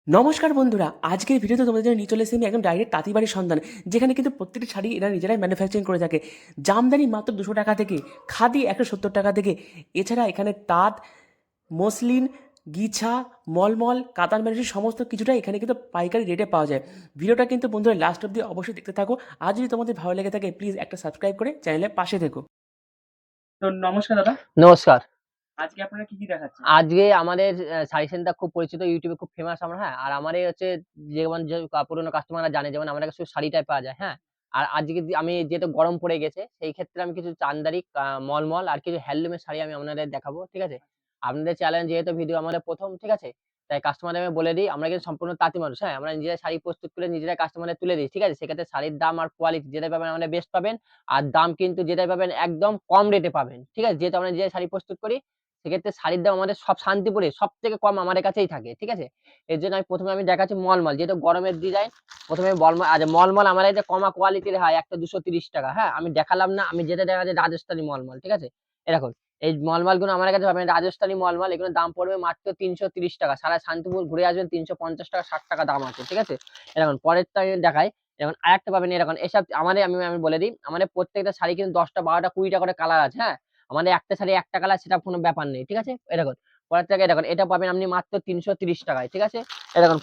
নমস্কার বন্ধুরা, আজকের ভিডিওতে তোমাদের জন্য নিয়ে চলে এসেছি আমি একদম ডাইরেক্ট তাঁতিবাড়ির সন্ধান, যেখানে কিন্তু প্রত্যেকটি শাড়ি এরা নিজেরাই ম্যানুফ্যাকচারিং করে থাকে। জামদানি মাত্র 200 টাকা থেকে, খাদি 170 টাকা থেকে। এছাড়া এখানে তাঁত, মসলিন, গিছা, মলমল, কাতান বেনারসি সমস্ত কিছুটা এখানে কিন্তু পাইকারি রেটে পাওয়া যায়। ভিডিওটা কিন্তু বন্ধুরা লাস্ট অব্দি অবশ্যই দেখতে থাকো। আর যদি তোমাদের ভালো লেগে থাকে প্লিজ একটা সাবস্ক্রাইব করে চ্যানেলের পাশে থেকো। তো নমস্কার দাদা, নমস্কার। আজকে আপনারা কি কি দেখাচ্ছেন? আজকে আমাদের শাড়ি সেন্টার খুব পরিচিত, ইউটিউবে খুব ফেমাস আমরা, হ্যাঁ? আর আমার এই হচ্ছে যেমন যে পুরনো কাস্টমাররা জানে যেমন আমার কাছে শুধু শাড়িটাই পাওয়া যায়, হ্যাঁ? আর আজকে আমি যেহেতু গরম পড়ে গেছে সেই ক্ষেত্রে আমি কিছু চান্দারি, মলমল আর কিছু হ্যান্ডলুমের শাড়ি আমি আপনাদের দেখাবো, ঠিক আছে? আপনাদের চ্যানেল যেহেতু ভিডিও আমাদের ১ম, ঠিক আছে? তাই কাস্টমারদের আমি বলে দিই আমরা কিন্তু সম্পূর্ণ তাঁতি মানুষ, হ্যাঁ? আমরা নিজেরাই শাড়ি প্রস্তুত করে নিজেরাই কাস্টমারদের তুলে দিই, ঠিক আছে? সেক্ষেত্রে শাড়ির দাম আর কোয়ালিটি যেটাই পাবেন আমাদের বেস্ট পাবেন। আর দাম কিন্তু যেটাই পাবেন একদম কম রেটে পাবেন, ঠিক আছে? যেহেতু আমরা নিজেরাই শাড়ি প্রস্তুত করি সেক্ষেত্রে শাড়ির দাম আমাদের সব শান্তিপুরে সবথেকে কম আমাদের কাছেই থাকে। ঠিক আছে? এর জন্য প্রথমে আমি দেখাচ্ছি মলমল। যেহেতু গরমের ডিজাইন, প্রথমে মলমল আমার এই যে কমা কোয়ালিটির হয় একটা ৳230, হ্যাঁ? আমি দেখালাম না, আমি যেটা দেখাচ্ছি রাজস্থানী মলমল। ঠিক আছে? এই দেখুন, এই মলমলগুলো আমার কাছে পাবেন রাজস্থানী মলমল। এগুলোর দাম পড়বে মাত্র ৳330। সারা শান্তিপুর ঘুরে আসবেন ৳350, ৳60 দাম আছে। ঠিক আছে? এই দেখুন পরেরটা আমি দেখাই। যেমন আরেকটা পাবেন এরকম। এসব আমি বলে দিই, আমাদের প্রত্যেকটা শাড়ি কিন্তু ১০ টা, ১২ টা, ২০ টা করে কালার আছে, হ্যাঁ? আমাদের একটা শাড়ি একটা কালার সেটা কোনো ব্যাপার নেই। ঠিক আছে? এই দেখুন, পরের থেকে দেখুন এটা পাবেন আপনি মাত্র ৳৩30 য়। ঠিক আছে? এই দেখুন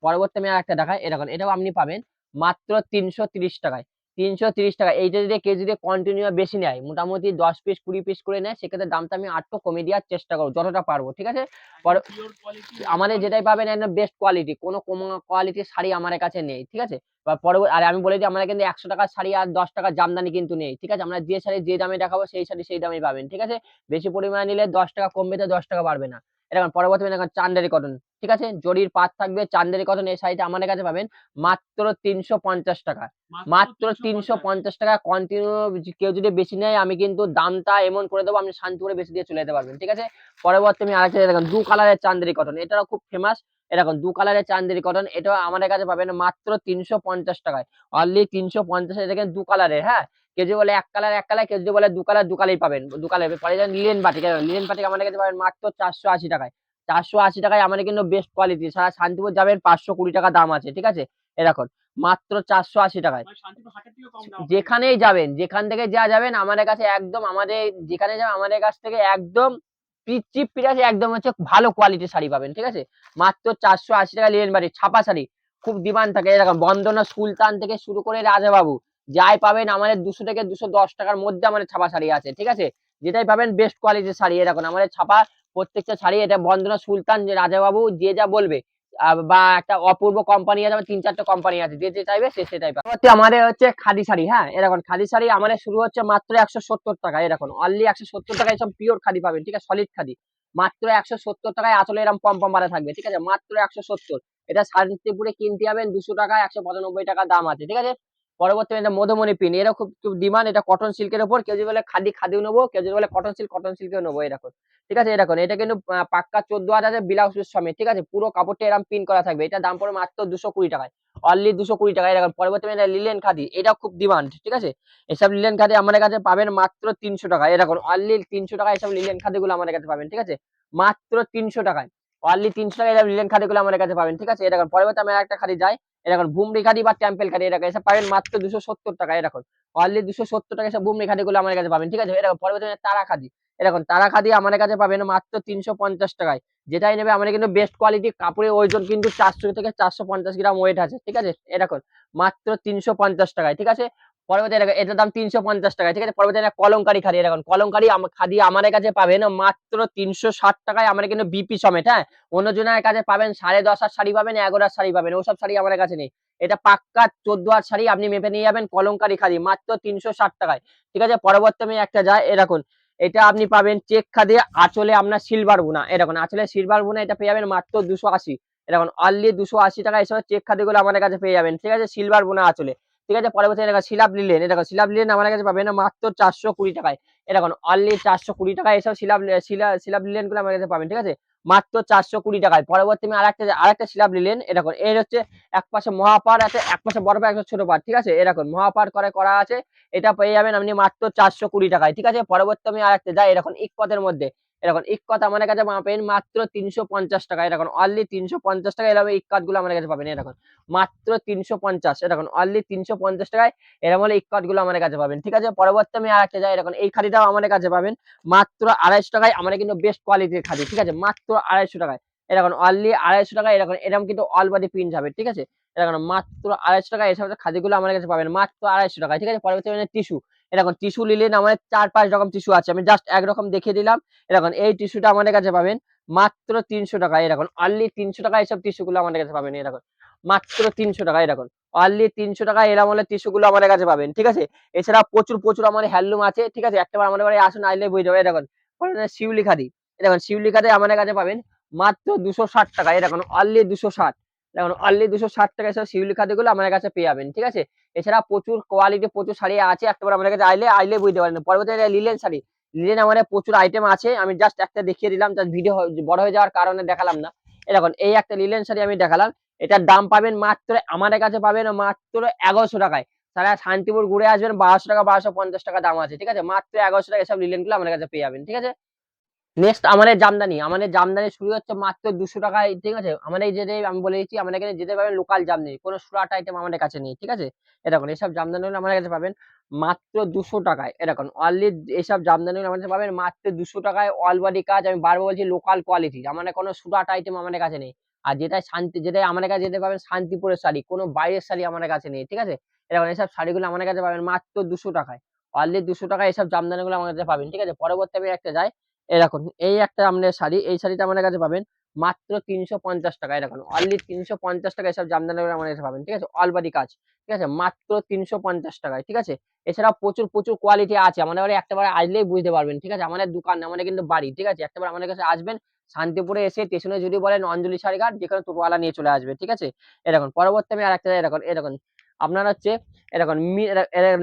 পরবর্তী আমি আরেকটা দেখাই। এই দেখুন এটাও আপনি পাবেন মাত্র ৳৩30 য়। ৳৩30, এইটা যদি কেউ যদি কন্টিনিউ বেশি নেয়, মোটামুটি ১০ পিস ২০ পিস করে নেয়, সেক্ষেত্রে দামটা আমি আরেকটু কমিয়ে দেওয়ার চেষ্টা করব যতটা পারবো। ঠিক আছে? পর একদম পিওর কোয়ালিটি আমাদের মলমল। যেটাই পাবেন একদম বেস্ট কোয়ালিটি। কোনো কম কোয়ালিটির শাড়ি আমাদের কাছে নেই। ঠিক আছে? বা আর আমি বলে দিই আমরা কিন্তু ৳১০০ র শাড়ি আর ৳১০ জামদানি কিন্তু নেই। ঠিক আছে? আমরা যে শাড়ি যে দামে দেখাবো সেই শাড়ি সেই দামেই পাবেন। ঠিক আছে? বেশি পরিমাণে নিলে ৳১০ কমবে তো ৳১০ বাড়বে না। এটা দেখুন পরবর্তীতে দেখুন চান্দেরি কটন। ঠিক আছে? জরির পাত থাকবে চান্দেরি কটন, এই শাড়িটা আমাদের কাছে পাবেন মাত্র ৳৩৫০। মাত্র মাত্র ৳৩৫০। ৳৩৫০ কন্টিনিউ কেউ যদি বেশি নেয় আমি কিন্তু দামটা এমন করে দেবো আপনি শান্তিপুরে বেশি দিয়ে চলে যেতে পারবেন। ঠিক আছে? পরবর্তী আমি আরেকটা দেখুন ২ কালারের চান্দেরি কটন। এটাও খুব ফেমাস। এরকম ২ কালারের চান্দেরি কটন। এটাও আমাদের কাছে পাবেন মাত্র ৳৩৫০ য়। অনলি ৩৫০ এ দেখেন ২ কালারের, হ্যাঁ? কেউ যদি বলে ১ কালার, ১ কালার, কেউ যদি বলে ২ কালার, ২ কালারই পাবেন। ২ কালার। পরে যান লিনেন বাটিক। লিনেন বাটিক আমাদের কাছে পাবেন মাত্র ৳৪৮০ য়। ৳৪৮০ আমাদের কিন্তু বেস্ট কোয়ালিটি। সারা শান্তিপুর যাবেন ৳৫২০ দাম আছে। ঠিক আছে? এ দেখুন মাত্র ৳৪৮০ য়। মানে শান্তিপুর হাটের থেকেও কম দাম আপনাদের কাছে। যেখানেই যাবেন, যেখান থেকে যা যাবেন আমাদের কাছে একদম আমাদের যেখানে যাবেন আমাদের কাছ থেকে একদম চিপ প্রাইসে একদম হচ্ছে ভালো কোয়ালিটির শাড়ি পাবেন। ঠিক আছে? মাত্র ৳৪৮০ লিনেন বাটিক ছাপা শাড়ি। খুব ডিমান্ড থাকে। এরকম বন্দনা সুলতান থেকে শুরু করে রাজাবাবু যাই পাবেন আমাদের ৳২০০ থেকে ৳২১০ র মধ্যে আমাদের ছাপা শাড়ি আছে। ঠিক আছে? যেটাই পাবেন বেস্ট কোয়ালিটির শাড়ি। এরকম আমাদের ছাপা প্রত্যেকটা শাড়ি এটা বন্দনা সুলতান, যে রাজাবাবু যে যা বলবে বা একটা অপূর্ব কোম্পানি আছে, আমার ৩-৪ টা কোম্পানি আছে। যে চাইবে সে সেটাই পাবে। পরবর্তী আমাদের হচ্ছে খাদি শাড়ি, হ্যাঁ? এ দেখুন খাদি শাড়ি আমাদের শুরু হচ্ছে মাত্র ৳১৭০। এই দেখুন অনলি ৳১৭০ এসব পিওর খাদি পাবেন। ঠিক আছে? সলিড খাদি। মাত্র ৳১৭০ আঁচলে এরকম পম বাঁধা থাকবে। ঠিক আছে? মাত্র ১৭০। এটা শান্তিপুরে কিনতে যাবেন ৳২০০, ৳১৯৫ দাম আছে। ঠিক আছে? পরবর্তী এটা মধুমণি পিন। এরও খুব ডিমান্ড। এটা কটন সিল্কের উপর। কেউ যদি বলে খাদিও নেবো, কেউ যদি বলে কটন সিল্কেও নেবো। এই দেখুন। ঠিক আছে? এই দেখুন এটা কিন্তু পাক্কা ১৪ হাত আছে ব্লাউজ পিস সমেত। ঠিক আছে? পুরো কাপড়টা এরকম প্রিন্ট করা থাকবে। এটার দাম পড়বে মাত্র ৳২২০ য়। অনলি ৳২২০। এই দেখুন পরবর্তী এটা লিনেন খাদি। এটাও খুব ডিমান্ড। ঠিক আছে? এসব লিনেন খাদি আমাদের কাছে পাবেন মাত্র ৳৩০০। এই দেখুন অনলি ৳৩০০ এসব লিনেন খাদিগুলো আমাদের কাছে পাবেন। ঠিক আছে? মাত্র ৳৩০০। অনলি ৳৩০০ এসব লিনেন খাদিগুলো আমাদের কাছে পাবেন। ঠিক আছে? এই দেখুন পরবর্তী আমি আরেকটা খাদি যাই। এই দেখুন বুমরি খাদি বা টেম্পল খাদি, এরকম এসব পাবেন মাত্র ৳২৭০। এই দেখুন অনলি ৳২৭০ এসব বুমরি খাদিগুলো আমাদের কাছে পাবেন। ঠিক আছে? এই দেখুন পরবর্তী তারা খাদি। এরকম তারা খাদি আমাদের কাছে পাবেন মাত্র ৳৩৫০। যেটাই নেবে আমাদের কিন্তু বেস্ট কোয়ালিটি কাপড়ের ওজন কিন্তু ৪০০ থেকে ৪৫০ গ্রাম ওয়েট আছে। ঠিক আছে? এ দেখুন মাত্র ৳৩৫০। ঠিক আছে? পরবর্তী দেখুন এটার দাম ৳৩৫০। ঠিক আছে? পরবর্তী কলমকারী খাদি। দেখুন কলমকারী খাদি আমাদের কাছে পাবেন মাত্র ৳৩৬০ আমাদের কিন্তু বিপি সমেত, হ্যাঁ? অন্যজনের কাছে পাবেন ১০.৫ হাত শাড়ি পাবেন, ১১ হাত শাড়ি পাবেন। ওসব শাড়ি আমাদের কাছে নেই। এটা পাক্কা ১৪ হাত শাড়ি আপনি মেপে নিয়ে যাবেন কলমকারী খাদি মাত্র ৳৩৬০। ঠিক আছে? পরবর্তী আমি একটা যাই, এ দেখুন এটা আপনি পাবেন চেক খাদে আঁচলে আপনার সিলভার বোনা। এই দেখুন আঁচলে সিলভার বোনা এটা পেয়ে যাবেন মাত্র ২৮০। এই দেখুন অনলি ৳২৮০ এসব চেক খাদিগুলো আমাদের কাছে পেয়ে যাবেন। ঠিক আছে? সিলভার বোনা আঁচলে। ঠিক আছে? পরবর্তী দেখুন সিলাপ লিনেন। এই দেখুন সিলাপ লিনেন আমাদের কাছে পাবেন মাত্র ৳৪২০। এই দেখুন অনলি ৳৪২০ এসব সিলাপ লিনেন গুলো আমার কাছে পাবেন। ঠিক আছে? মাত্র ৳৪২০। পরবর্তী আমি আরেকটা সিলাপ লিনেন। এই দেখুন এর হচ্ছে একপাশে মহাপাড় আছে, একপাশে বড় পাড়, একটা ছোট পাড়। ঠিক আছে? এরকম মহাপাড় করা আছে। এটা পেয়ে যাবেন আপনি মাত্র ৳৪২০। ঠিক আছে? পরবর্তী আমি আরেকটা যাই এরকম ইকপাতের মধ্যে। এরকম ইক্কত আমাদের কাছে পাবেন মাত্র 350 টাকা, এরকম অনলি 350 টাকা এরকম ইক্কত গুলো আমাদের কাছে পাবেন, এরকম মাত্র 350, এরকম অনলি 350 টাকায় এরকম হলে ইক্কত গুলো আমাদের কাছে পাবেন। ঠিক আছে, পরবর্তী আমি আর একটা যাই, এরকম এই খাদিটাও আমাদের কাছে পাবেন মাত্র 250 টাকায়, আমাদের কিন্তু বেস্ট কোয়ালিটির খাদি। ঠিক আছে, মাত্র 250 টাকায়, এরকম অনলি 250 টাকায়, এরকম কিন্তু অল বডি প্রিন্ট হবে। ঠিক আছে, এরকম মাত্র 250 টাকায় এসব খাদিগুলো আমাদের কাছে পাবেন মাত্র 250 টাকায়। ঠিক আছে, পরবর্তী টিস্যু, এরকম টিস্যু নিলেন আমাদের 4-5 রকম টিস্যু আছে, আমি জাস্ট একরকম দেখিয়ে দিলাম। এরকম এই টিস্যুটা আমাদের কাছে পাবেন মাত্র 300 টাকায়, এরকম অনলি 300 টাকায় এসব টিস্যু গুলো আমাদের কাছে পাবেন, এরকম মাত্র 300 টাকায়, এরকম অনলি 300 টাকায় এরকম হলে টিস্যু গুলো আমাদের কাছে পাবেন। ঠিক আছে, এছাড়া প্রচুর প্রচুর আমাদের হ্যান্ডলুম আছে। ঠিক আছে, একটাবার আমাদের বাড়ি আসুন, আইলে বুঝে যাবে। এরকম শিউলি খাদি, এরকম শিউলি খাদি আমাদের কাছে পাবেন মাত্র 260 টাকা, এরকম অনলি 260, দেখুন অনলি 260 টাকায় এসব শিউলি খাদিগুলো আমাদের কাছে পেয়ে যাবেন। ঠিক আছে, এছাড়া প্রচুর কোয়ালিটি প্রচুর শাড়ি আছে, একটাবার আমাদের কাছে আইলে বুঝতে পারেন। পরবর্তীতে লিলেন শাড়ি, লিলেন আমাদের প্রচুর আইটেম আছে, আমি জাস্ট একটা দেখিয়ে দিলাম, জাস্ট ভিডিও বড় হয়ে যাওয়ার কারণে দেখালাম না। এরকম এই একটা লিলেন শাড়ি আমি দেখালাম, এটার দাম পাবেন মাত্র আমাদের কাছে পাবেন মাত্র 1100 টাকায়। তারা শান্তিপুর ঘুরে আসবেন, 1200 টাকা 1250 টাকা দাম আছে। ঠিক আছে, মাত্র 1100 টাকা এসব লিলেন গুলো আমাদের কাছে পেয়ে যাবেন। ঠিক আছে, নেক্সট আমাদের জামদানি শুরু হচ্ছে মাত্র 200 টাকায়। ঠিক আছে, আমাদের যেটা আমি বলে দিচ্ছি, আমাদের এখানে যেতে পারবেন লোকাল জামদানি, কোনো সুরাট আইটেম আমাদের কাছে নেই। ঠিক আছে, এরকম এসব জামদানিগুলো আমাদের কাছে পাবেন মাত্র 200 টাকায়, এরকম অনলি এসব জামদানিগুলো আমাদের কাছে পাবেন মাত্র 200 টাকায়, অল বডি কাজ, আমি বারবার বলছি লোকাল কোয়ালিটি, আমাদের কোনো সুরাট আইটেম আমাদের কাছে নেই। আর যেটাই আমাদের কাছে যেতে পাবেন শান্তিপুরের শাড়ি, কোনো বাইরের শাড়ি আমাদের কাছে নেই। ঠিক আছে, এরকম এসব শাড়িগুলো আমাদের কাছে পাবেন মাত্র 200 টাকায়, অনলি 200 টাকায় এসব জামদানিগুলো আমাদের কাছে পাবেন। ঠিক আছে, পরবর্তী আমি একটা যাই, এরকম এই একটা আমাদের শাড়ি, এই শাড়িটা আমাদের কাছে পাবেন মাত্র 350 টাকা, এরকম অনলি 350 টাকা এসব জামদানি আমাদের কাছে পাবেন। ঠিক আছে, অল বডি কাজ। ঠিক আছে, মাত্র 350 টাকায়। ঠিক আছে, এছাড়া প্রচুর প্রচুর কোয়ালিটি আছে আমাদের বাড়ি, একটাবার আসলেই বুঝতে পারবেন। ঠিক আছে, আমাদের দোকান আমাদের কিন্তু বাড়ি। ঠিক আছে, একটাবার আমাদের কাছে আসবেন, শান্তিপুরে এসে স্টেশনে যদি বলেন অঞ্জলি শাড়িঘাট, যেখানে টোটোওয়ালা নিয়ে চলে আসবে। ঠিক আছে, এরকম পরবর্তী আমি আরেকটা এরকম এরকম আপনার হচ্ছে এরকম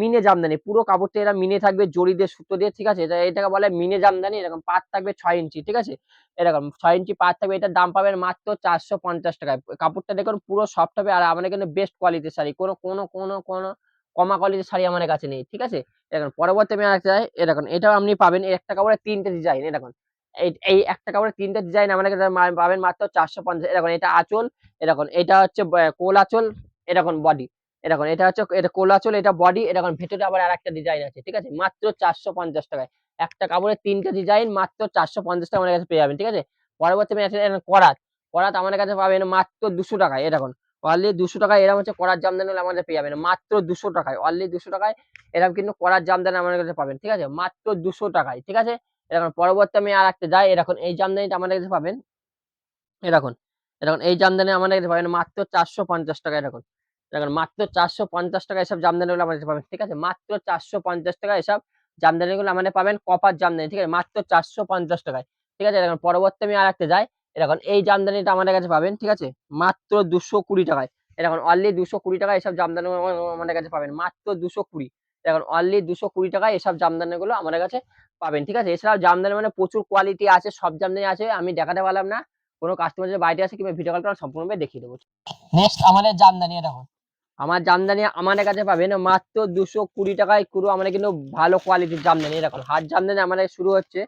মিনে জামদানি, পুরো কাপড়টা এরা মিনে থাকবে জড়ি দিয়ে সুতো দিয়ে। ঠিক আছে, এটাকে বলে মিনে জামদানি, এরকম পাত থাকবে 6 ইঞ্চি। ঠিক আছে, এরকম 6 ইঞ্চি পাত থাকবে, এটার দাম পাবেন মাত্র 450 টাকায়। কাপড়টা দেখুন পুরো সফট হবে, আর আমাদের কিন্তু বেস্ট কোয়ালিটির শাড়ি, কোনো কোনো কোনো কোনো কমা কোয়ালিটির শাড়ি আমাদের কাছে নেই। ঠিক আছে, এরকম পরবর্তী আমি আরেকটা চাই, এরকম এটাও আপনি পাবেন এই একটা কাপড়ে 3টে ডিজাইন, এরকম এই এই একটা কাপড়ে 3টে ডিজাইন আমাদের কাছে পাবেন মাত্র 450, এরকম এটা আঁচল, এরকম এটা হচ্ছে কোল আঁচল, এরকম বডি, এরকম এটা হচ্ছে এটা কোলাচল, এটা বডি, এরকম ভেতরে আবার আরেকটা ডিজাইন আছে। ঠিক আছে, মাত্র 450 টাকায় একটা কাপড়ের 3টে ডিজাইন, মাত্র 450 টাকা আমাদের কাছে পেয়ে যাবেন। ঠিক আছে, পরবর্তী করাত, করাত আমাদের কাছে পাবেন মাত্র 200 টাকায়, এরকম অনলি 200 টাকায়, এরকম হচ্ছে করার জামদানি আমাদের পেয়ে যাবেন মাত্র 200 টাকায়, অনলি 200 টাকায়, এরকম কিন্তু করার জামদানি আমাদের কাছে পাবেন। ঠিক আছে, মাত্র 200 টাকায়। ঠিক আছে, এরকম পরবর্তী আমি আর একটা যাই, এরকম এই জামদানিটা আমাদের কাছে পাবেন এরকম, এরকম এই জামদানি আমাদের কাছে পাবেন মাত্র 450 টাকা, এরকম দেখেন মাত্র 450 টাকা এসব জামদানিগুলো আমাদের কাছে পাবেন। ঠিক আছে, মাত্র 450 টাকা এসব জামদানিগুলো আমাদের পাবেন, কপার জামদানি। ঠিক আছে, মাত্র 450 টাকায়। ঠিক আছে, দেখেন পরবর্তী আমি আরেকটা যাই, এরকম এই জামদানিটা আমাদের কাছে পাবেন। ঠিক আছে, মাত্র 220 টাকায়, এরকম অনলি 220 টাকায় এসব জামদানি আমাদের কাছে পাবেন মাত্র 220, দেখুন অনলি 220 টাকায় এসব জামদানিগুলো আমাদের কাছে পাবেন। ঠিক আছে, এছাড়াও জামদানি মানে প্রচুর কোয়ালিটি আছে, সব জামদানি আছে, আমি দেখাতে পারলাম না, কোনো কাস্টমার যদি বাইরে আসে কিংবা ভিডিও কল করে সম্পূর্ণভাবে দেখিয়ে দেবো। নেক্সট আমাদের জামদানি, দেখুন আমার জামদানি আমাদের কাছে পাবেন মাত্র 220 টাকায়, পুরো আমাদের কিন্তু ভালো কোয়ালিটির জামদানি, এরকম হাত জামদানি আমাদের শুরু হচ্ছে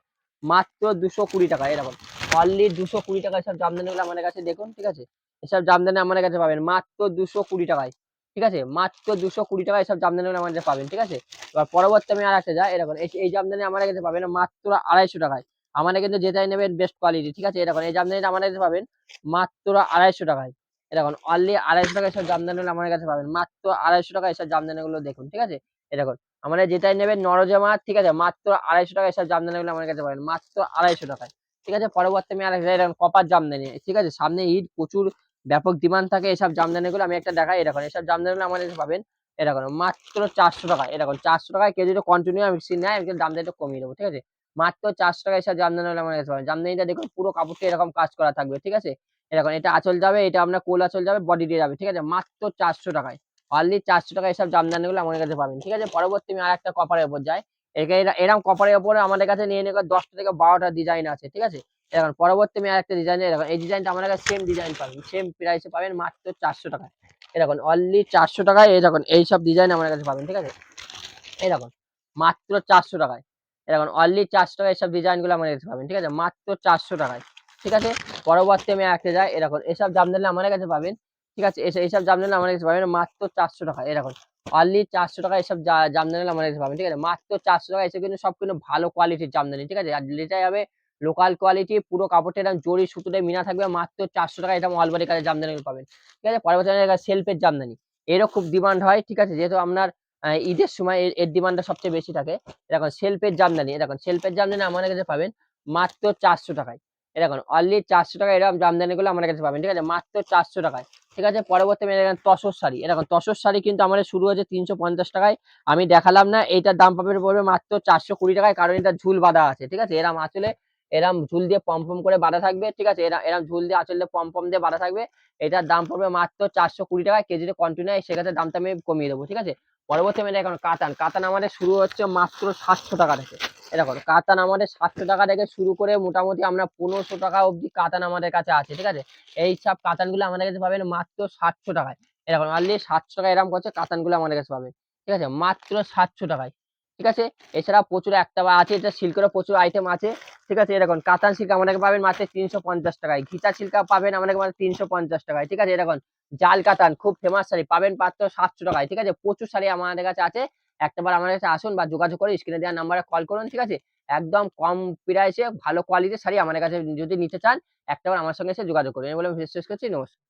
মাত্র 220 টাকা, এরকম অনলি 220 টাকায় সব জামদানিগুলো আমাদের কাছে দেখুন। ঠিক আছে, এসব জামদানি আমাদের কাছে পাবেন মাত্র 220 টাকায়। ঠিক আছে, মাত্র 220 টাকায় এসব জামদানিগুলো আমাদের পাবেন। ঠিক আছে, এবার পরবর্তী আমি আর একটা যাই, এরকম এই জামদানি আমাদের কাছে পাবেন মাত্র 250 টাকায়, আমাদের কিন্তু যেটাই নেবেন বেস্ট কোয়ালিটি। ঠিক আছে, এরকম এই জামদানিটা আমাদের কাছে পাবেন মাত্র 250 টাকায়, এরকম অনলি 250 টাকা এসব জামদানিগুলো আমাদের কাছে পাবেন মাত্র 250 টাকা এসব জামদানিগুলো দেখুন। ঠিক আছে, এরকম আমাদের যেটাই নেবেন নরজামা। ঠিক আছে, মাত্র 250 টাকা এসব জামদানিগুলো আমাদের কাছে পাবেন মাত্র 250 টাকায়। ঠিক আছে, পরবর্তী আমি আরেকটা এরকম কপার জামদানি। ঠিক আছে, সামনে ঈদ, প্রচুর ব্যাপক ডিমান্ড থাকে এসব জামদানিগুলো, আমি একটা দেখাই, এরকম এসব জামদানিগুলো আমাদের কাছে পাবেন এরকম মাত্র 400 টাকা, এরকম 400 টাকায় কেউ যদি কন্টিনিউ আমি নেয়, আমি কিন্তু দামটা একটু কমিয়ে দেবো। ঠিক আছে, মাত্র 400 টাকা এসব জামদানিগুলো আমাদের কাছে পাবেন। জামদানিটা দেখুন পুরো কাপড়টা এরকম কাজ করা থাকবে। ঠিক আছে, এরকম এটা আঁচল যাবে, এটা আপনার কোল আঁচল যাবে, বডি দিয়ে যাবে। ঠিক আছে, মাত্র 400 টাকায়, অনলি 400 টাকায় এসব জামদানিগুলো আমাদের কাছে পাবেন। ঠিক আছে, পরবর্তী আমি আরেকটা কপারের উপর যাই, এরকম কপারের উপরে আমাদের কাছে নিয়ে নিয়ে 10টা থেকে 12টা ডিজাইন আছে। ঠিক আছে, এখন পরবর্তী আমি আরেকটা ডিজাইন, এরকম এই ডিজাইনটা আমাদের কাছে সেম ডিজাইন পাবেন, সেম প্রাইসে পাবেন মাত্র 400 টাকায়, এরকম অনলি 400 টাকায় এরকম এইসব ডিজাইন আমাদের কাছে পাবেন। ঠিক আছে, এরকম মাত্র 400 টাকায়, এরকম অনলি 400 টাকায় এসব ডিজাইন গুলো আমার কাছে পাবেন, ঠিক আছে, মাত্র 400 টাকায়। ঠিক আছে, পরবর্তী আমি একটা যাই, এরকম এসব জামদানি আমার কাছে পাবেন, ঠিক আছে, এইসব জামদানি আমার কাছে পাবেন মাত্র 400 টাকা। এরকম অনলি 400 টাকা এসব জামদানি আমার কাছে পাবেন, ঠিক আছে, মাত্র 400 টাকা। এসব কিন্তু সব কিন্তু ভালো কোয়ালিটির জামদানি, ঠিক আছে, আর যেটাই হবে লোকাল কোয়ালিটি, পুরো কাপড়টা এরকম জরি সুতোতে মিনা থাকবে, মাত্র 400 টাকা এটা অলবারি কাজের জামদানি পাবেন। ঠিক আছে, পরবর্তী সেলফের জামদানি, এরও খুব ডিমান্ড হয়, ঠিক আছে, যেহেতু আপনার ঈদের সময় এর ডিমান্ডটা সবচেয়ে বেশি থাকে। এরকম সেলফের জামদানি, এরকম সেলফের জামদানি আমার কাছে পাবেন মাত্র 400 টাকায়। এরকম অনলি 400 টাকা এরকম জামদানিগুলো আমার কাছে পাবেন, ঠিক আছে, মাত্র 400 টাকায়। ঠিক আছে, পরবর্তী আমি এরকম তসর শাড়ি, এরকম তসর শাড়ি কিন্তু আমাদের শুরু হয়েছে 350 টাকায়। আমি দেখালাম না, এইটার দাম পড়বে মাত্র 420 টাকায়, কারণ এটা ঝুল বাঁধা আছে, ঠিক আছে, এরম আঁচলে এরম ঝুল দিয়ে পম করে বাঁধা থাকবে, ঠিক আছে, এরম ঝুল দিয়ে আঁচল দিয়ে পম দিয়ে বাঁধা থাকবে। এটার দাম পড়বে মাত্র 420 টাকায়। কেজিতে কন্টিনিউ সেক্ষেত্রে দামটা আমি কমিয়ে দেবো, ঠিক আছে। পরবর্তী আমি এখন কাতান, কাতান আমাদের শুরু হচ্ছে মাত্র 700 টাকা থেকে। এরকম কাতান আমাদের 700 টাকা থেকে শুরু করে মোটামুটি আমরা 1500 টাকা অবধি কাতান আমাদের কাছে আছে, ঠিক আছে। এই সব কাতানগুলো আমাদের কাছে পাবেন মাত্র 700 টাকায়। এরকম অনলি 700 টাকা এরকম করছে কাতানগুলো আমাদের কাছে পাবেন, ঠিক আছে, মাত্র 700 টাকায়। ঠিক আছে, এছাড়া প্রচুর একটা বা আছে, এটা সিল্কেরও প্রচুর আইটেম আছে, ঠিক আছে। এরকম কাতান সিল্ক আমাদেরকে পাবেন মাত্র 350 টাকায়, ঘিচা সিল্কা পাবেন আমাদের মাত্র 350 টাকায়, ঠিক আছে। এরকম জাল কাতান খুব ফেমাস শাড়ি পাবেন মাত্র 700 টাকায়, ঠিক আছে। প্রচুর শাড়ি আমাদের কাছে আছে, একটাবার আমাদের কাছে আসুন বা যোগাযোগ করে স্ক্রিনে দেওয়ার নাম্বারে কল করুন, ঠিক আছে। একদম কম প্রাইসে ভালো কোয়ালিটির শাড়ি আমাদের কাছে যদি নিতে চান, একটাবার আমার সঙ্গে এসে যোগাযোগ করুন। এই বলে আমি শেষ করছি, নমস্কার।